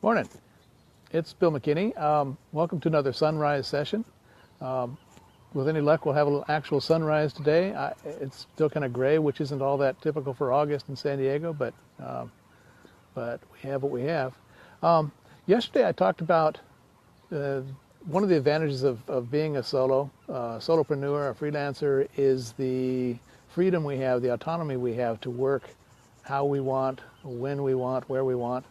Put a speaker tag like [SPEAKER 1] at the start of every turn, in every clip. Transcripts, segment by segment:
[SPEAKER 1] Morning. It's Bill McKinney. Welcome to another sunrise session. With any luck, we'll have an actual sunrise today. It's still kind of gray, which isn't all that typical for August in San Diego, but we have what we have. Yesterday, I talked about one of the advantages of being a solopreneur, a freelancer, is the freedom we have, the autonomy we have to work how we want, when we want, where we want.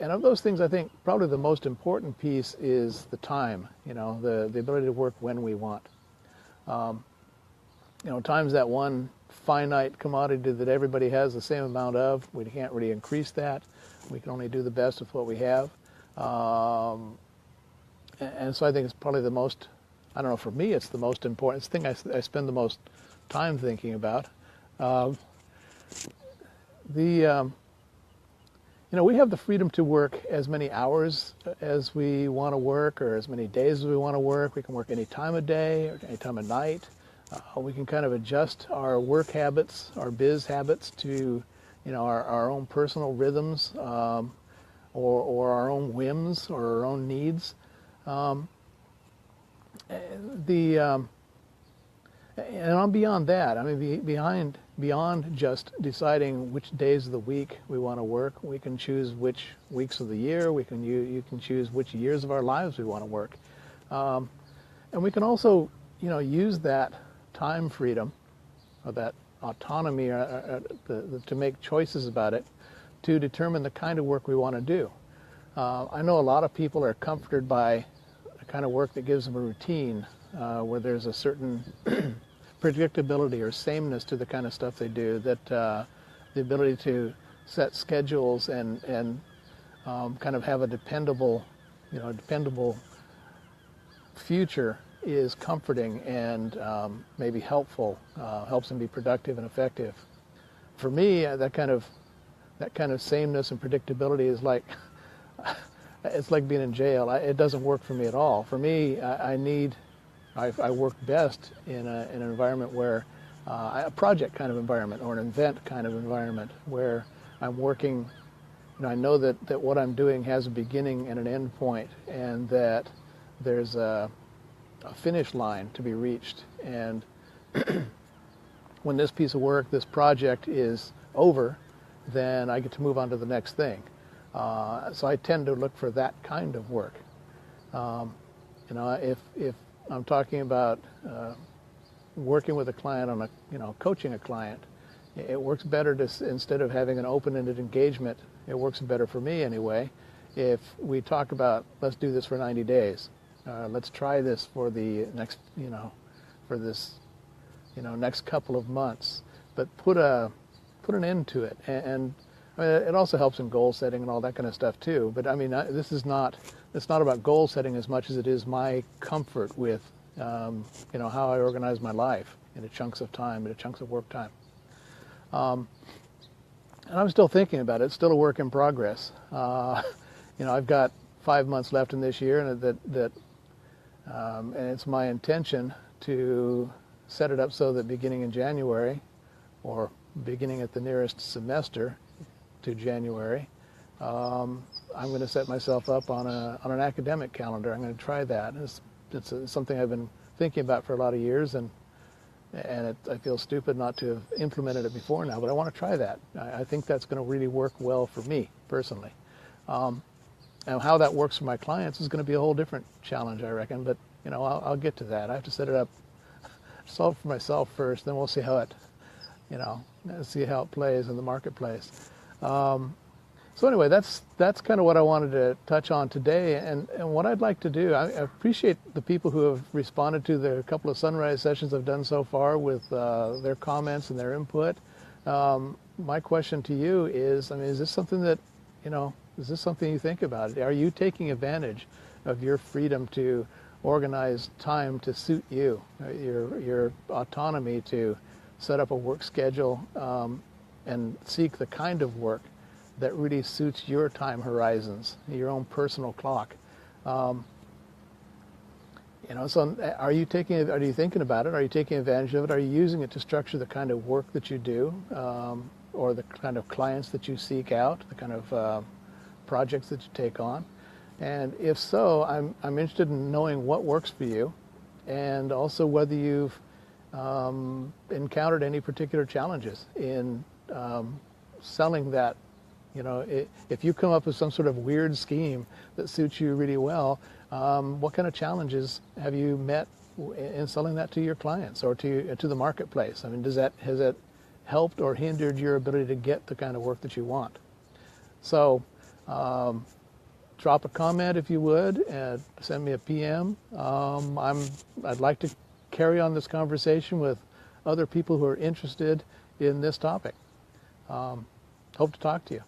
[SPEAKER 1] And of those things, I think probably the most important piece is the time, the ability to work when we want. Time's that one finite commodity that everybody has the same amount of. We can't really increase that. We can only do the best with what we have. And so I think it's probably the most, I don't know, for me, it's the most important. It's the thing I spend the most time thinking about. We have the freedom to work as many hours as we want to work, or as many days as we want to work. We can work any time of day or any time of night. We can kind of adjust our work habits, our biz habits to, our own personal rhythms, or our own whims or our own needs. And on beyond that, I mean, beyond just deciding which days of the week we want to work, we can choose which weeks of the year. You can choose which years of our lives we want to work, and we can also, use that time freedom, or that autonomy, to make choices about it, to determine the kind of work we want to do. I know a lot of people are comforted by the kind of work that gives them a routine, where there's a certain predictability or sameness to the kind of stuff they do, that the ability to set schedules and kind of have a dependable future is comforting and maybe helpful, helps them be productive and effective. For me, that kind of sameness and predictability is like it's like being in jail. It doesn't work for me at all. For me, I work best in an environment where, a project kind of environment or an event kind of environment where I'm working, I know that what I'm doing has a beginning and an end point, and that there's a finish line to be reached. And when this piece of work, this project is over, then I get to move on to the next thing. So I tend to look for that kind of work. If I'm talking about working with a client on coaching a client, it works better instead of having an open-ended engagement, it works better for me anyway, if we talk about, let's do this for 90 days. Let's try this for the next, next couple of months, but put an end to it. And I mean, it also helps in goal setting and all that kind of stuff too. But I mean, it's not about goal setting as much as it is my comfort with, how I organize my life into chunks of time, into chunks of work time. And I'm still thinking about it. It's still a work in progress. I've got 5 months left in this year, and and it's my intention to set it up so that beginning in January, or beginning at the nearest semester to January, I'm going to set myself up on an academic calendar. I'm going to try that. It's something I've been thinking about for a lot of years, and I feel stupid not to have implemented it before now, but I want to try that. I think that's going to really work well for me personally. And how that works for my clients is going to be a whole different challenge, I reckon, but I'll get to that. I have to set it up, solve for myself first, then we'll see how it plays in the marketplace. So anyway, that's kind of what I wanted to touch on today, and what I'd like to do. I appreciate the people who have responded to the couple of sunrise sessions I've done so far with their comments and their input. My question to you is, is this something that, is this something you think about? Are you taking advantage of your freedom to organize time to suit you, your autonomy to set up a work schedule and seek the kind of work that really suits your time horizons, your own personal clock? So are you thinking about it? Are you taking advantage of it? Are you using it to structure the kind of work that you do, or the kind of clients that you seek out, the kind of projects that you take on? And if so, I'm interested in knowing what works for you, and also whether you've encountered any particular challenges in selling that. You know, if you come up with some sort of weird scheme that suits you really well, what kind of challenges have you met in selling that to your clients or to the marketplace? I mean, has it helped or hindered your ability to get the kind of work that you want? So drop a comment if you would, and send me a PM. I'd like to carry on this conversation with other people who are interested in this topic. Hope to talk to you.